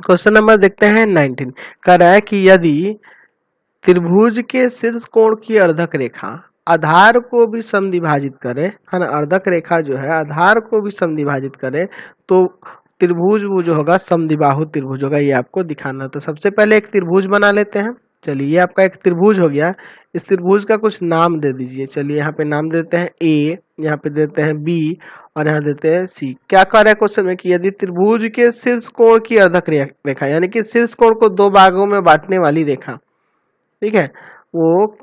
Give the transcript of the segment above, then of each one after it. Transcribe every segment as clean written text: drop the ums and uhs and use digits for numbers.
Question number देखते हैं 19। कह रहा है कि यदि त्रिभुज के शीर्ष कोण की अर्धक रेखा आधार को भी समद्विभाजित करे, है ना, अर्धक रेखा जो है आधार को भी समद्विभाजित करे तो त्रिभुज वो जो होगा समद्विबाहु त्रिभुज होगा। ये आपको दिखाना। तो सबसे पहले एक त्रिभुज बना लेते हैं। चलिए ये आपका एक त्रिभुज हो गया। इस त्रिभुज का कुछ नाम दे दीजिए। चलिए यहाँ पे नाम देते हैं ए, यहाँ पे देते हैं बी और यहाँ देते हैं सी। क्या कह रहा है क्वेश्चन में कि यदि त्रिभुज के शीर्ष कोण की अर्धक रेखा यानी कि शीर्ष कोण को दो भागों में बांटने वाली रेखा, ठीक है, वो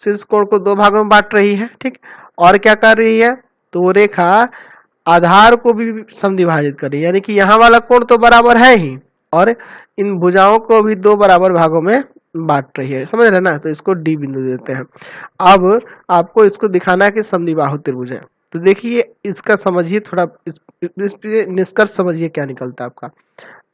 शीर्ष कोण को दो भागों में बांट रही है, ठीक, और क्या कर रही है, तो वो रेखा आधार को भी समद्विभाजित कर रही है, यानी कि यहाँ वाला कोण तो बराबर है ही और इन भुजाओं को भी दो बराबर भागों में बांट रही है। समझ रहे ना? तो इसको डी बिंदु देते हैं। अब आपको इसको दिखाना है कि समद्विबाहु त्रिभुज है। तो देखिए इसका समझिए थोड़ा, इस पे निष्कर्ष समझिए क्या निकलता है आपका।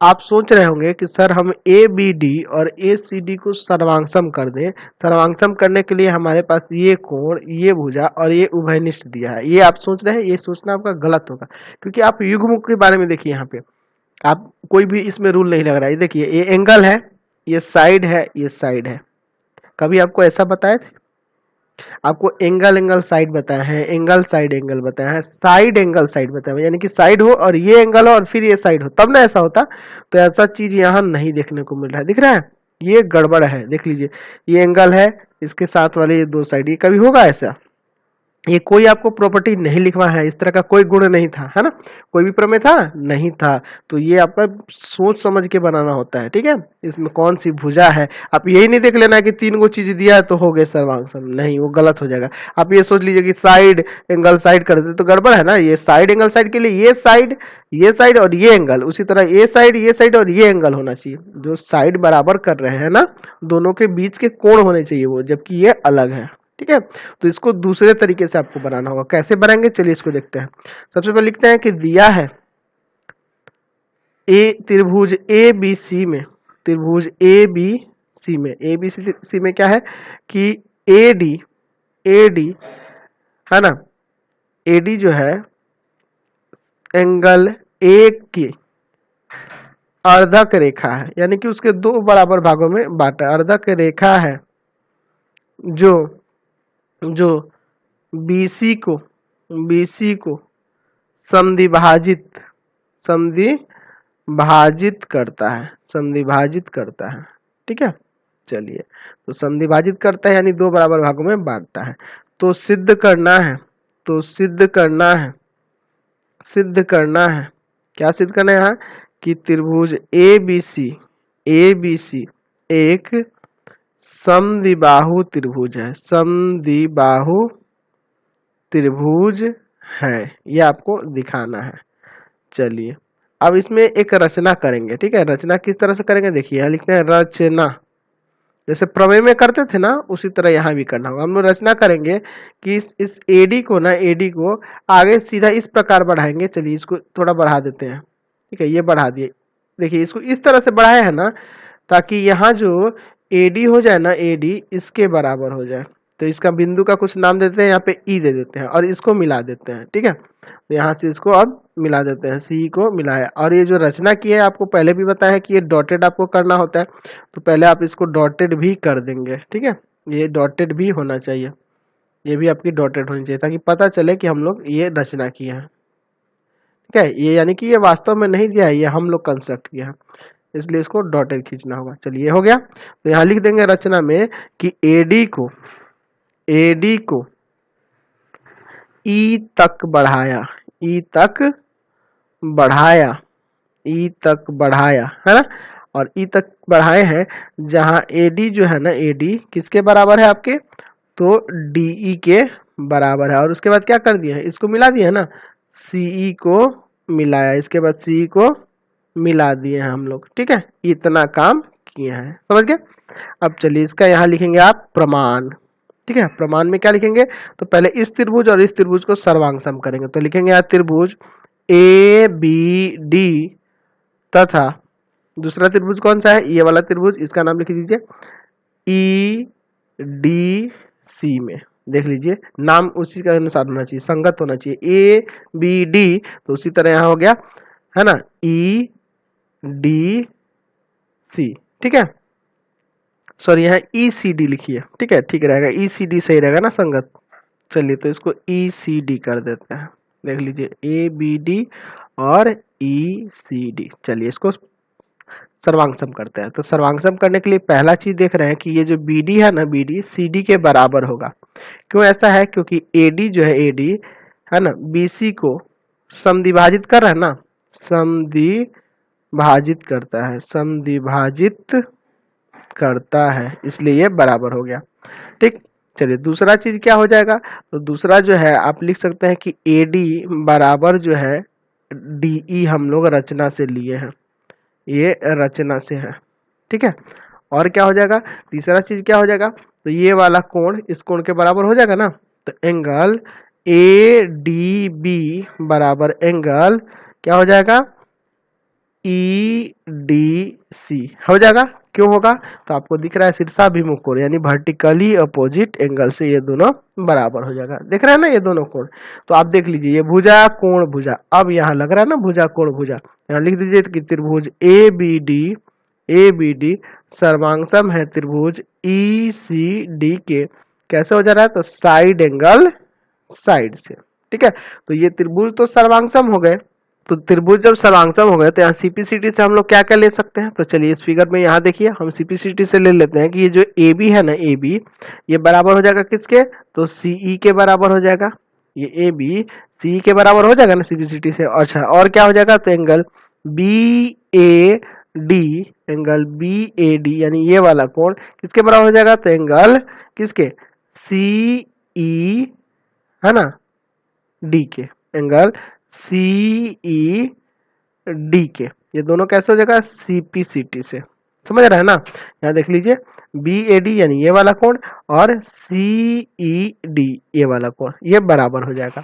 आप सोच रहे होंगे कि सर हम ए बी डी और ए सी डी को सर्वांगसम कर दें। सर्वांगसम करने के लिए हमारे पास ये कोण, ये भुजा और ये उभयनिष्ठ दिया है। ये आप सोच रहे हैं, ये सोचना आपका गलत होगा, क्योंकि आप युग्म के बारे में देखिए। यहाँ पे आप कोई भी इसमें रूल नहीं लग रहा है। ये देखिए ये एंगल है, ये साइड है, ये साइड है। कभी आपको ऐसा बताया था? आपको एंगल एंगल साइड बताया है, एंगल साइड एंगल बताया है, साइड एंगल साइड बताया है, यानी कि साइड हो और ये एंगल हो और फिर ये साइड हो, तब ना ऐसा होता। तो ऐसा चीज यहाँ नहीं देखने को मिल रहा है। दिख रहा है? ये गड़बड़ है। देख लीजिए ये एंगल है, इसके साथ वाले ये दो साइड, ये कभी होगा ऐसा? ये कोई आपको प्रॉपर्टी नहीं लिखवा है, इस तरह का कोई गुण नहीं था, है ना? कोई भी प्रमेय था नहीं था। तो ये आपका सोच समझ के बनाना होता है, ठीक है? इसमें कौन सी भुजा है, आप यही नहीं देख लेना कि तीन गो चीज दिया है तो हो गए सर्वांगसम, नहीं, वो गलत हो जाएगा। आप ये सोच लीजिए कि साइड एंगल साइड कर दे तो गड़बड़ है ना। ये साइड एंगल साइड के लिए ये साइड और ये एंगल, उसी तरह ये साइड और ये एंगल होना चाहिए। जो साइड बराबर कर रहे हैं ना, दोनों के बीच के कोण होने चाहिए वो, जबकि ये अलग है, ठीक है? तो इसको दूसरे तरीके से आपको बनाना होगा। कैसे बनाएंगे चलिए इसको देखते हैं। सबसे पहले लिखते हैं कि दिया है ए त्रिभुज ए बी सी में, त्रिभुज ए बी सी में, ए बी सी में क्या है कि ए डी है ना, ए डी जो है एंगल ए की अर्धक रेखा है, यानी कि उसके दो बराबर भागों में बांटा। अर्धक रेखा है जो जो बीसी को समद्विभाजित समद्विभाजित करता है, समद्विभाजित करता है, ठीक है? चलिए, तो समद्विभाजित करता है यानी दो बराबर भागों में बांटता है। तो सिद्ध करना है, तो सिद्ध करना है, सिद्ध करना है, क्या सिद्ध करना है यहाँ कि त्रिभुज ए बी सी एक समद्विबाहु त्रिभुज है, समद्विबाहु त्रिभुज है, ये आपको दिखाना है। चलिए अब इसमें एक रचना करेंगे, ठीक है? रचना किस तरह से करेंगे देखिए, यहाँ लिखते हैं रचना। जैसे प्रमेय में करते थे ना, उसी तरह यहाँ भी करना होगा। हम लोग रचना करेंगे कि इस एडी को ना, एडी को आगे सीधा इस प्रकार बढ़ाएंगे। चलिए इसको थोड़ा बढ़ा देते हैं, ठीक है? ये बढ़ा दिए। देखिए इसको इस तरह से बढ़ाया है ना, ताकि यहाँ जो एडी हो जाए ना, एडी इसके बराबर हो जाए। तो इसका बिंदु का कुछ नाम देते हैं, यहाँ पे ई दे देते हैं और इसको मिला देते हैं, ठीक है? तो यहाँ से इसको अब मिला देते हैं, सी को मिलाया। और ये जो रचना की है आपको पहले भी बताया है कि ये डॉटेड आपको करना होता है, तो पहले आप इसको डॉटेड भी कर देंगे, ठीक है? ये डॉटेड भी होना चाहिए, ये भी आपकी डॉटेड होनी चाहिए, ताकि पता चले कि हम लोग ये रचना किए हैं, ठीक है? ये यानी कि ये वास्तव में नहीं दिया है, ये हम लोग कंस्ट्रक्ट किया है, इसलिए इसको डॉटेड खींचना होगा। चलिए हो गया। तो यहाँ लिख देंगे रचना में कि एडी को ई तक बढ़ाया, ई तक बढ़ाया, ई तक बढ़ाया, है ना? और ई तक बढ़ाए हैं जहां एडी जो है ना, एडी किसके बराबर है आपके, तो डीई के बराबर है। और उसके बाद क्या कर दिया है, इसको मिला दिया है ना, सीई को मिलाया, इसके बाद सी को मिला दिए हैं हम लोग, ठीक है? इतना काम किए हैं, समझ गए? अब चलिए इसका यहाँ लिखेंगे आप प्रमाण, ठीक है? प्रमाण में क्या लिखेंगे, तो पहले इस त्रिभुज और इस त्रिभुज को सर्वांगसम करेंगे। तो लिखेंगे यहाँ त्रिभुज ए बी डी तथा दूसरा त्रिभुज कौन सा है, ये वाला त्रिभुज, इसका नाम लिख दीजिए ई डी सी में। देख लीजिए नाम उसी के अनुसार होना चाहिए, संगत होना चाहिए, ए बी डी, तो उसी तरह यहाँ हो गया, है ना, ई डी सी, ठीक है। सॉरी यहाँ ECD लिखिए, ठीक है, ठीक रहेगा, ECD सही रहेगा ना संगत। चलिए तो इसको ECD कर देते हैं, देख लीजिए ABD और ECD। चलिए इसको सर्वांगसम करते हैं। तो सर्वांगसम करने के लिए पहला चीज देख रहे हैं कि ये जो BD है ना, BD CD के बराबर होगा। क्यों ऐसा है? क्योंकि AD जो है, AD है ना, BC को समद्विभाजित कर रहा है ना, समद्विभाजित करता है, समद्विभाजित करता है, इसलिए ये बराबर हो गया, ठीक। चलिए दूसरा चीज क्या हो जाएगा? तो दूसरा जो है आप लिख सकते हैं कि AD बराबर जो है DE, हम लोग रचना से लिए हैं, ये रचना से है, ठीक है। और क्या हो जाएगा? तीसरा चीज क्या हो जाएगा? तो ये वाला कोण इस कोण के बराबर हो जाएगा ना, तो एंगल ADB बराबर एंगल क्या हो जाएगा? EDC हो जाएगा। क्यों होगा? तो आपको दिख रहा है शीर्षाभिमुख कोण, यानी वर्टिकली अपोजिट एंगल से ये दोनों बराबर हो जाएगा। देख रहे हैं ना ये दोनों कोण। तो आप देख लीजिए ये भुजा कोण भुजा, अब यहाँ लग रहा है ना भुजा कोण भुजा, यहाँ लिख दीजिए कि त्रिभुज ABD सर्वांगसम है त्रिभुज ECD के। कैसे हो जा रहा है? तो साइड एंगल साइड से, ठीक है। तो ये त्रिभुज तो सर्वांगसम हो गए। तो त्रिभुज जब सर्वांगसम हो गए तो यहाँ CPCT से हम लोग क्या क्या ले सकते हैं? तो चलिए इस फिगर में यहाँ देखिए हम CPCT से ले लेते हैं कि ये जो AB है ना, AB ये बराबर हो जाएगा किसके? तो CE के बराबर हो जाएगा। ये AB CE के बराबर हो जाएगा ना CPCT से। अच्छा और क्या हो जाएगा? तो एंगल BAD, एंगल BAD यानी ये वाला कोण किसके बराबर हो जाएगा? तो एंगल किसके? CE है ना, D के, एंगल CED के। ये दोनों कैसे हो जाएगा? CPCT से। समझ रहे हैं ना? यहाँ देख लीजिए BAD यानी ये वाला कोण और CED ये वाला कोण, ये बराबर हो जाएगा,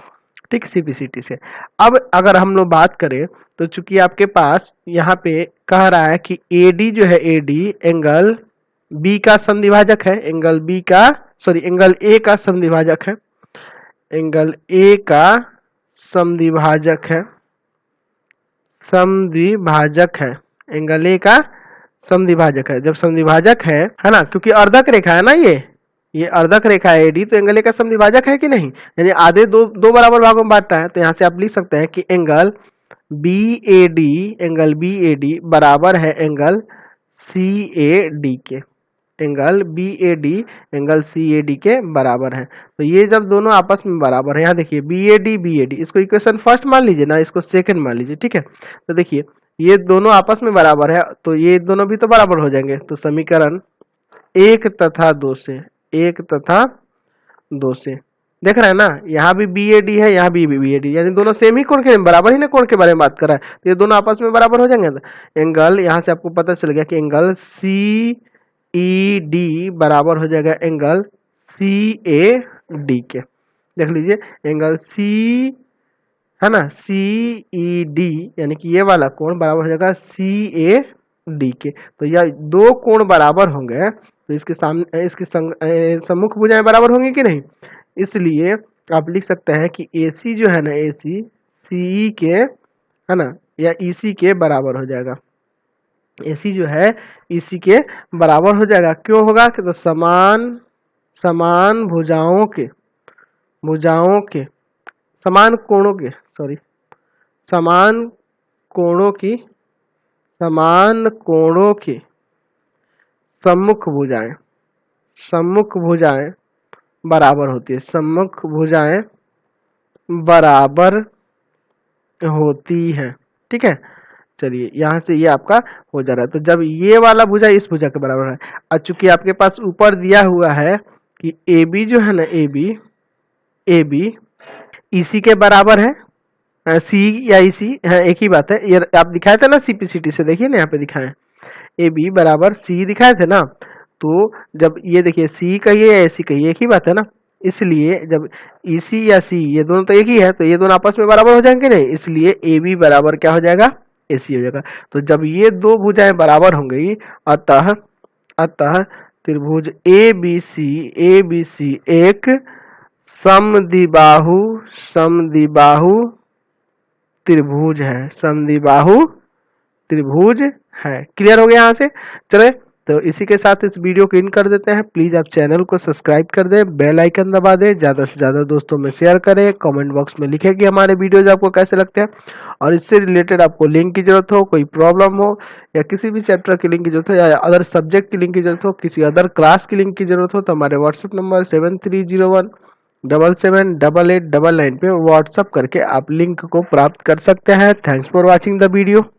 ठीक, CPCT से। अब अगर हम लोग बात करें तो चूंकि आपके पास यहाँ पे कह रहा है कि AD जो है, AD एंगल B का समद्विभाजक है, एंगल B का सॉरी एंगल A का समद्विभाजक है, एंगल A का समद्विभाजक है, समद्विभाजक है, एंगल A का समद्विभाजक है। जब समद्विभाजक है ना, क्योंकि अर्धक रेखा है ना, ये अर्धक रेखा है AD, तो एंगल A का समद्विभाजक है कि नहीं? यानी आधे दो बराबर भागों में बांटता है। तो यहाँ से आप लिख सकते हैं कि एंगल BAD बराबर है एंगल CAD के, एंगल BAD एंगल CAD के बराबर है। तो ये जब दोनों आपस में बराबर है, यहाँ देखिए BAD इसको इक्वेशन फर्स्ट मान लीजिए ना, इसको सेकंड मान लीजिए, ठीक है। तो देखिए ये दोनों आपस में बराबर है, तो ये दोनों भी तो बराबर हो जाएंगे। तो समीकरण 1 तथा 2 से, 1 तथा 2 से देख रहे हैं ना, यहाँ भी BAD है, यहाँ भी BAD, यानी दोनों सेम ही कोण के बराबर ही ना कोण के बारे में बात कर रहा है, तो ये दोनों आपस में बराबर हो जाएंगे। एंगल यहाँ से आपको पता चल गया कि एंगल CED बराबर हो जाएगा एंगल CAD के। देख लीजिए एंगल C है ना, CED यानी कि ये वाला कोण बराबर हो जाएगा CAD के। तो यह दो कोण बराबर होंगे तो इसके सामने इसके सम्मुख भुजाएं बराबर होंगी कि नहीं? इसलिए आप लिख सकते हैं कि AC जो है ना, AC CE के है ना या EC के बराबर हो जाएगा। AC जो है EC के बराबर हो जाएगा। क्यों होगा? कि तो समान भुजाओं के समान कोणों के समान कोणों की सम्मुख भुजाएं बराबर होती है, सम्मुख भुजाएं बराबर होती है, ठीक है। चलिए यहाँ से ये आपका हो जा रहा है। तो जब ये वाला भुजा इस भुजा के बराबर है, और चूंकि आपके पास ऊपर दिया हुआ है कि AB जो है ना, AB EC के बराबर है, C या EC है एक ही बात है। ये आप दिखाए थे ना CPCT से, देखिए ना यहाँ पे दिखाए AB बराबर C दिखाए थे ना। तो जब ये देखिए C कहिए या AC कहिए एक ही बात है ना, इसलिए जब EC या C ये दोनों तो एक ही है, तो ये दोनों आपस में बराबर हो जाएंगे नहीं, इसलिए AB बराबर क्या हो जाएगा? AC हो जाएगा। तो जब ये दो भुजाएं बराबर होंगी, अतः त्रिभुज ABC एक समद्विबाहु त्रिभुज है, समद्विबाहु त्रिभुज है। क्लियर हो गया यहाँ से। चले तो इसी के साथ इस वीडियो को इन कर देते हैं। प्लीज आप चैनल को सब्सक्राइब कर दें, बेल आइकन दबा दें, ज्यादा से ज्यादा दोस्तों में शेयर करें, कमेंट बॉक्स में लिखें कि हमारे वीडियोज आपको कैसे लगते हैं, और इससे रिलेटेड आपको लिंक की जरूरत हो, कोई प्रॉब्लम हो, या किसी भी चैप्टर की लिंक की जरूरत हो, या अदर सब्जेक्ट की लिंक की जरूरत हो, किसी अदर क्लास की लिंक की जरूरत हो, तो हमारे व्हाट्सएप नंबर 7301778899 पे व्हाट्सएप करके आप लिंक को प्राप्त कर सकते हैं। Thanks for watching the video.